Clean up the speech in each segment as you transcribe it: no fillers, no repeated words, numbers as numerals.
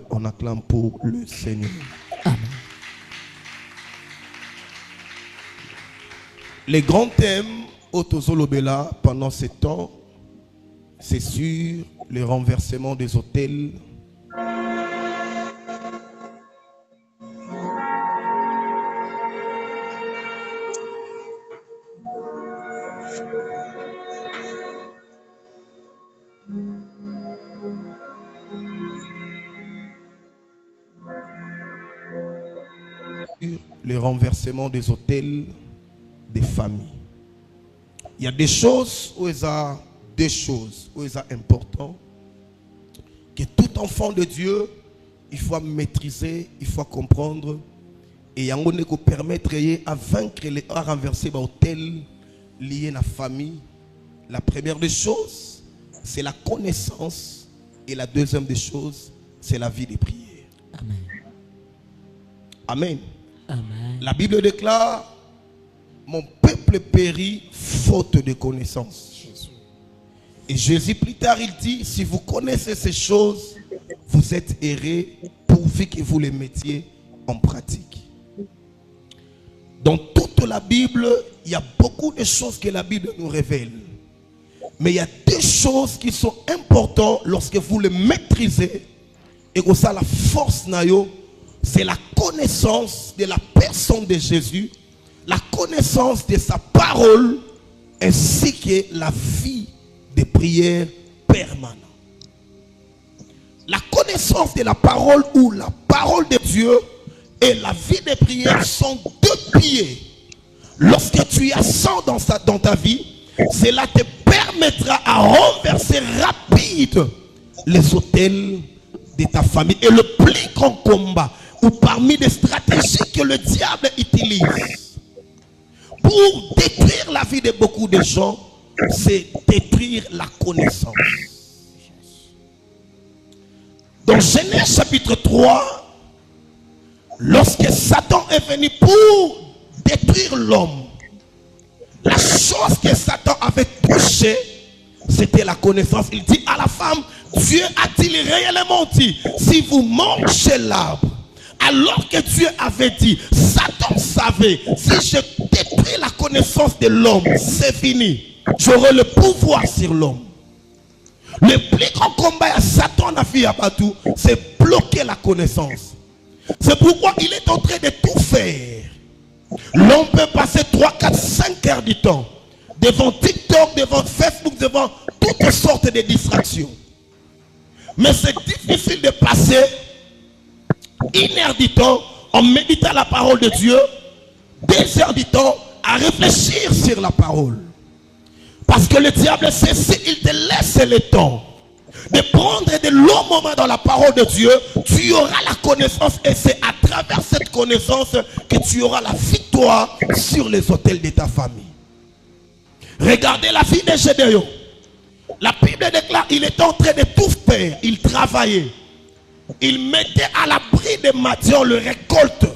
On acclame pour le Seigneur. Amen. Les grands thèmes Otozolobela pendant ces temps, c'est sur le renversement des autels, le renversement des autels des familles. Il y a des choses où il y a deux choses où il est important que tout enfant de Dieu il faut maîtriser, il faut comprendre et il y a un qui permettre à vaincre à renverser l'autel lié à la famille. La première des choses c'est la connaissance et la deuxième des choses c'est la vie de prière. Amen. Amen. Amen. La Bible déclare: mon peuple périt faute de connaissance. Et Jésus plus tard il dit: si vous connaissez ces choses, vous êtes errés pourvu que vous les mettiez en pratique. Dans toute la Bible, il y a beaucoup de choses que la Bible nous révèle. Mais il y a deux choses qui sont importantes lorsque vous les maîtrisez. Et que ça, la force, c'est la connaissance de la personne de Jésus, la connaissance de sa parole, ainsi que la vie de prière permanente. La connaissance de la parole ou la parole de Dieu et la vie de prière sont deux piliers. Lorsque tu as ça dans ta vie, cela te permettra à renverser rapide les autels de ta famille. Et le plus grand combat, ou parmi les stratégies que le diable utilise pour détruire la vie de beaucoup de gens, c'est détruire la connaissance. Dans Genèse chapitre 3, lorsque Satan est venu pour détruire l'homme, la chose que Satan avait touchée, c'était la connaissance. Il dit à la femme: Dieu a-t-il réellement dit, si vous mangez l'arbre, alors que Dieu avait dit, Satan savait, si je détruis la connaissance de l'homme, c'est fini. J'aurai le pouvoir sur l'homme. Le plus grand combat à Satan a fait à Batou, c'est bloquer la connaissance. C'est pourquoi il est en train de tout faire. L'homme peut passer 3, 4, 5 heures du temps devant TikTok, devant Facebook, devant toutes sortes de distractions. Mais c'est difficile de passer 1 heure du temps en méditant la parole de Dieu, 2 heures du temps à réfléchir sur la parole. Parce que le diable sait, s'il te laisse le temps de prendre de longs moments dans la parole de Dieu, tu auras la connaissance et c'est à travers cette connaissance que tu auras la victoire sur les autels de ta famille. Regardez la vie de Gédéon. La Bible déclare qu'il était en train de tout faire. Il travaillait. Il mettait à l'abri de Madian le récolte.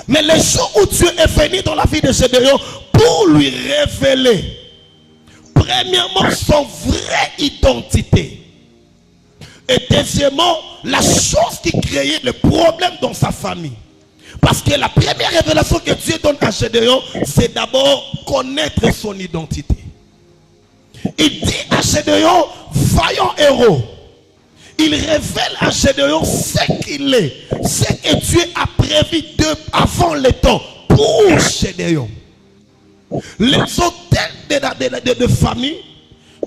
Mais le jour où Dieu est venu dans la vie de Gédéon pour lui révéler, premièrement, son vraie identité. Et deuxièmement, la chose qui créait le problème dans sa famille. Parce que la première révélation que Dieu donne à Gédéon, c'est d'abord connaître son identité. Il dit à Gédéon, vaillant héros. Il révèle à Gédéon ce qu'il est, ce que Dieu a prévu avant le temps pour Gédéon. Les hôtels de famille,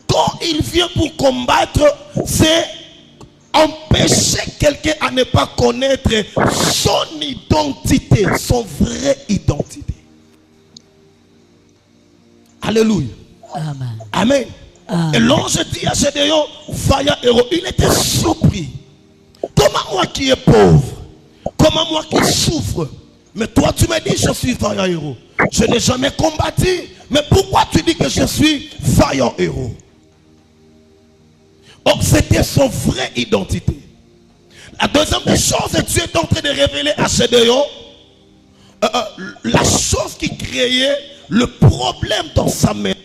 quand il vient pour combattre, c'est empêcher quelqu'un à ne pas connaître son identité, son vraie identité. Alléluia. Amen. Amen. Amen. Et l'ange dit à Gédéon, vaillant héros, il était surpris. Comment moi qui est pauvre, comment moi qui souffre, mais toi tu me dis je suis vaillant héros. Je n'ai jamais combattu, mais pourquoi tu dis que je suis vaillant héros? Or c'était son vraie identité. La deuxième des choses, Dieu est en train de révéler à Gédéon la chose qui créait le problème dans sa maison.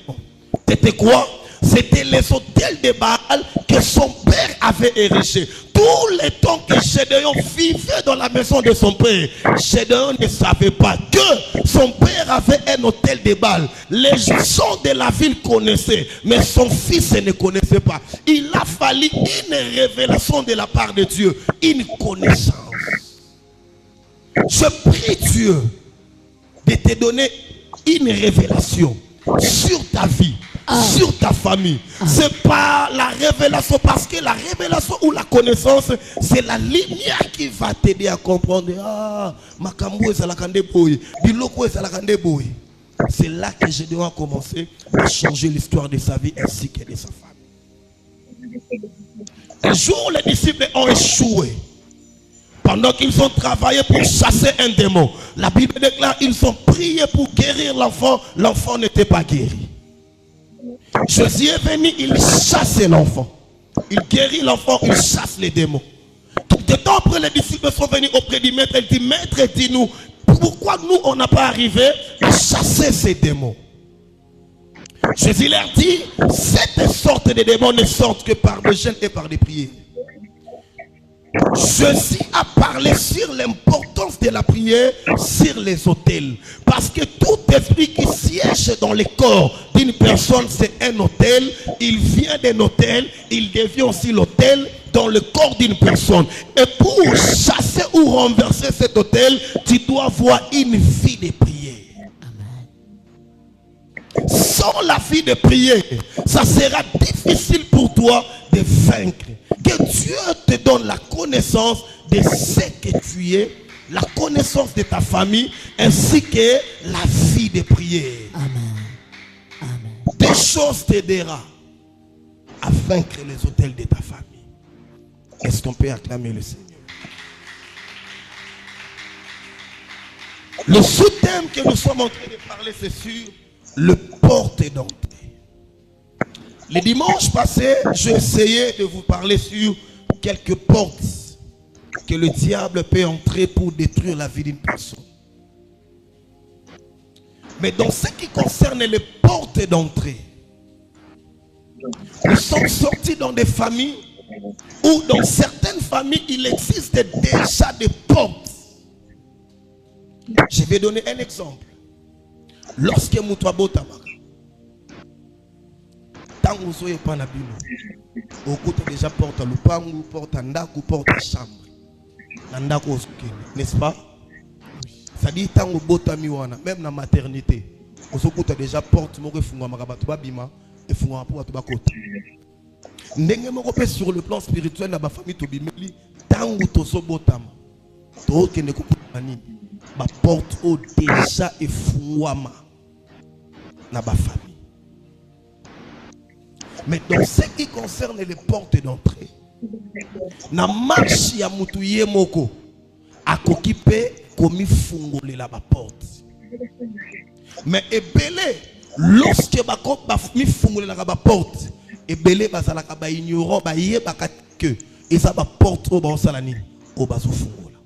C'était quoi? C'était les autels de Baal que son père avait érigés. Tout le temps que Gédéon vivait dans la maison de son père, Gédéon ne savait pas que son père avait un autel de Baal. Les gens de la ville connaissaient, mais son fils ne connaissait pas. Il a fallu une révélation de la part de Dieu, une connaissance. Je prie Dieu de te donner une révélation sur ta vie, sur ta famille. C'est pas la révélation, parce que la révélation ou la connaissance, c'est la lumière qui va t'aider à comprendre. Ah, makambo ezalakande boy, biloko ezalakande boy. C'est là que je dois commencer à changer l'histoire de sa vie ainsi que de sa famille. Un jour, les disciples ont échoué. Pendant qu'ils ont travaillé pour chasser un démon, la Bible déclare qu'ils ont prié pour guérir l'enfant. L'enfant n'était pas guéri. Jésus est venu, il chasse l'enfant. Il guérit l'enfant, il chasse les démons. Tout le temps après, les disciples sont venus auprès du maître. Il dit, maître, dis-nous, pourquoi nous, on n'a pas arrivé à chasser ces démons? Jésus leur dit, cette sorte de démons ne sortent que par des jeûnes et par des prières. Jésus a parlé sur l'importance de la prière sur les autels. Parce que tout esprit qui siège dans le corps d'une personne, c'est un autel. Il vient d'un autel, il devient aussi l'autel dans le corps d'une personne. Et pour chasser ou renverser cet autel, tu dois avoir une vie de prière. Sans la vie de prière, ça sera difficile pour toi de vaincre. Que Dieu te donne la connaissance de ce que tu es, la connaissance de ta famille, ainsi que la vie de prière. Amen. Amen. Des choses t'aideront à vaincre les autels de ta famille. Est-ce qu'on peut acclamer le Seigneur? Le sous-thème que nous sommes en train de parler, c'est sur le porte d'entrée. Le dimanche passé, j'ai essayé de vous parler sur quelques portes que le diable peut entrer pour détruire la vie d'une personne. Mais dans ce qui concerne les portes d'entrée, nous sommes sortis dans des familles où dans certaines familles, il existe déjà des portes. Je vais donner un exemple. Lorsque Moutouabo Tamaka, tant que vous n'avez pas la Bible, au côté déjà porte à l'upangu, porte à ndaku, porte à chambre. N'est-ce pas? Ça dit tant que vous avez même dans la maternité, vous avez déjà porte, vous avez bima et vous avez côté. Sur le plan spirituel, dans la famille, tant que vous avez ma porte au déjà et fouama na ba famille. Mais dans ce qui concerne les portes d'entrée, na marche ya mutuye moko akokipe komi fungole la ba porte. Mais ebele lorsque ba mi fungole la ba porte, ebele bazalaka ba ignorant ba yebaka que eza ba porte o ba salani o bazo fungola.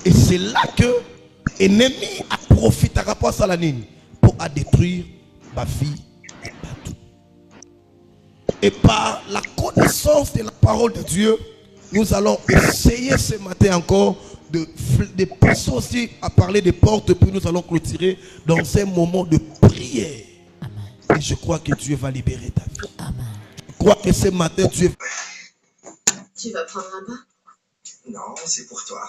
Et c'est là que l'ennemi a profité pour détruire ma vie et partout. Et par la connaissance de la parole de Dieu, nous allons essayer ce matin encore de passer aussi à parler des portes, puis nous allons clôturer dans un moment de prière. Amen. Et je crois que Dieu va libérer ta vie. Amen. Je crois que ce matin, Dieu... Tu vas prendre un bain? Non, c'est pour toi.